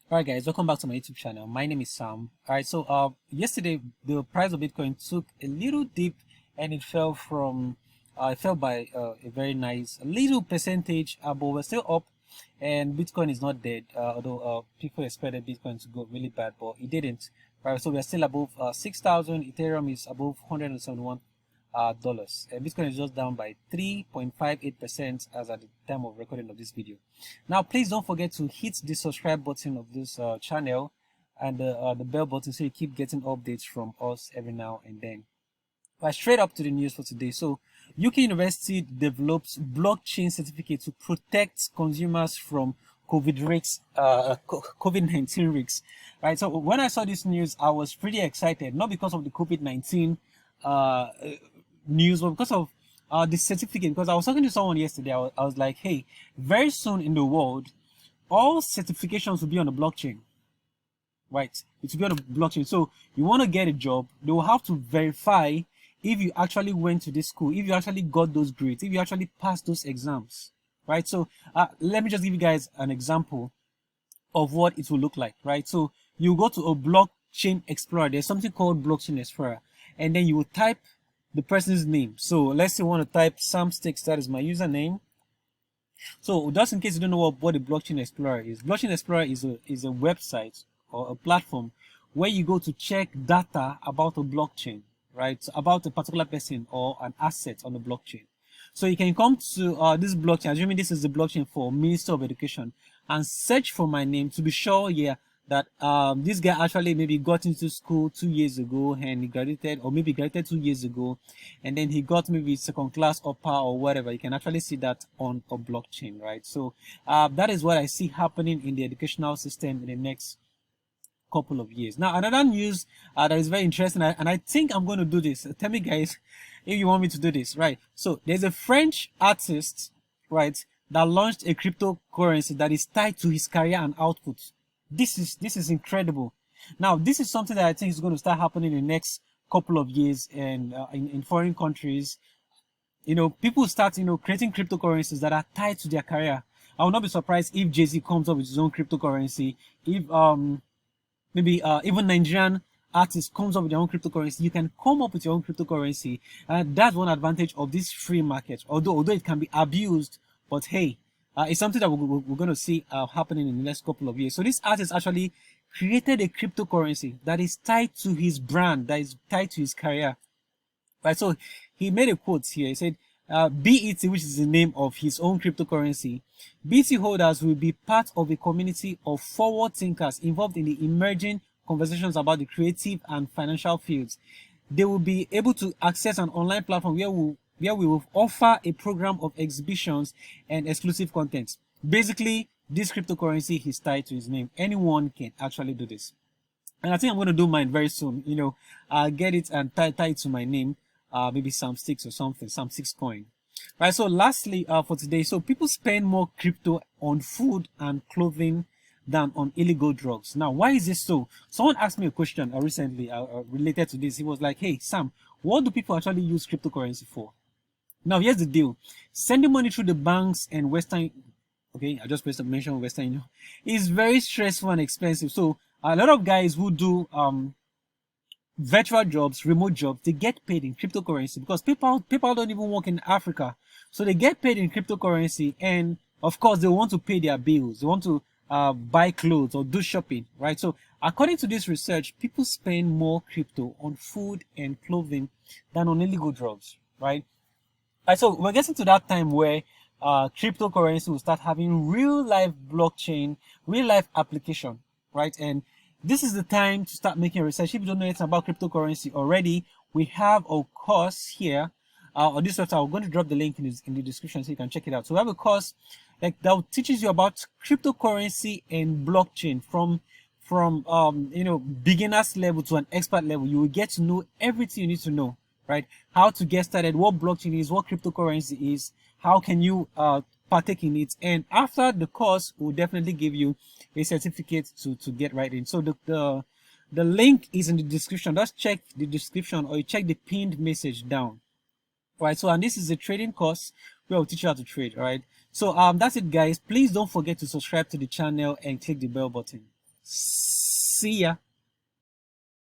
All right, guys, welcome back to my YouTube channel. My name is Sam. All right, so yesterday the price of Bitcoin took a little dip, and it fell by a very nice a little percentage, but we're still up, and Bitcoin is not dead. Although people expected Bitcoin to go really bad, but it didn't. Right, so we're still above 6,000. Ethereum is above 171 dollars. Bitcoin is just down by 3.58% as at the time of recording of this video. Now, please don't forget to hit the subscribe button of this channel and the bell button so you keep getting updates from us every now and then. Right, straight up to the news for today. So, UK University develops blockchain certificate to protect consumers from COVID-19 risks. Right. So when I saw this news, I was pretty excited, not because of the COVID-19 uh, news, but because of the certificate. Because I was talking to someone yesterday, I was like, hey, very soon in the world, all certifications will be on the blockchain, right? It will be on the blockchain. So you want to get a job, they will have to verify if you actually went to this school, if you actually got those grades, if you actually passed those exams, right? So let me just give you guys an example of what it will look like, right? So you go to a blockchain explorer. There's something called blockchain explorer, and then you will type the person's name. So let's say I want to type Sam Sticks, that is my username. So just in case you don't know what a blockchain explorer is, blockchain explorer is a website or a platform where you go to check data about a blockchain, right? So about a particular person or an asset on the blockchain. So you can come to this blockchain, assuming this is the blockchain for Minister of Education, and search for my name to be sure, yeah, that this guy actually maybe got into school 2 years ago and he graduated, or maybe graduated 2 years ago, and then he got maybe second class upper or whatever. You can actually see that on a blockchain, right? So that is what I see happening in the educational system in the next couple of years. Now, another news that is very interesting, and I think I'm going to do this. Tell me, guys, if you want me to do this, right? So there's a French artist, right, that launched a cryptocurrency that is tied to his career and output. This is incredible. Now, this is something that I think is going to start happening in the next couple of years, and in foreign countries. People start creating cryptocurrencies that are tied to their career. I will not be surprised if Jay-Z comes up with his own cryptocurrency. If maybe even Nigerian artists comes up with their own cryptocurrency, you can come up with your own cryptocurrency. And that's one advantage of this free market. Although it can be abused, but hey, it's something that we're going to see happening in the next couple of years. So this artist actually created a cryptocurrency that is tied to his brand, that is tied to his career. Right. So he made a quote here. He said, BET, which is the name of his own cryptocurrency, BET holders will be part of a community of forward thinkers involved in the emerging conversations about the creative and financial fields. They will be able to access an online platform where we will offer a program of exhibitions and exclusive content. Basically, this cryptocurrency is tied to his name. Anyone can actually do this. And I think I'm going to do mine very soon. I'll get it and tie it to my name. Maybe Sam Sticks or something, Sam Six Coin. Right. So lastly, for today, so people spend more crypto on food and clothing than on illegal drugs. Now, why is this so? Someone asked me a question recently related to this. He was like, hey, Sam, what do people actually use cryptocurrency for? Now, here's the deal. Sending money through the banks and Western, okay, I just mentioned Western Union, is very stressful and expensive. So a lot of guys who do virtual jobs, remote jobs, they get paid in cryptocurrency because people don't even work in Africa. So they get paid in cryptocurrency, and of course they want to pay their bills. They want to buy clothes or do shopping, right? So according to this research, people spend more crypto on food and clothing than on illegal drugs, right? So we're getting to that time where cryptocurrency will start having real life blockchain, real life application, right? And this is the time to start making research. If you don't know anything about cryptocurrency already, we have a course here on this website. I'm going to drop the link in the description so you can check it out. So we have a course that teaches you about cryptocurrency and blockchain from beginners level to an expert level. You will get to know everything you need to know, right? How to get started, what blockchain is, what cryptocurrency is, how can you partake in it, and after the course will definitely give you a certificate to get right in. So the link is in the description. Just check the description or you check the pinned message down, right? So, and this is a trading course where I'll teach you how to trade. All right, so that's it, guys. Please don't forget to subscribe to the channel and click the bell button. See ya.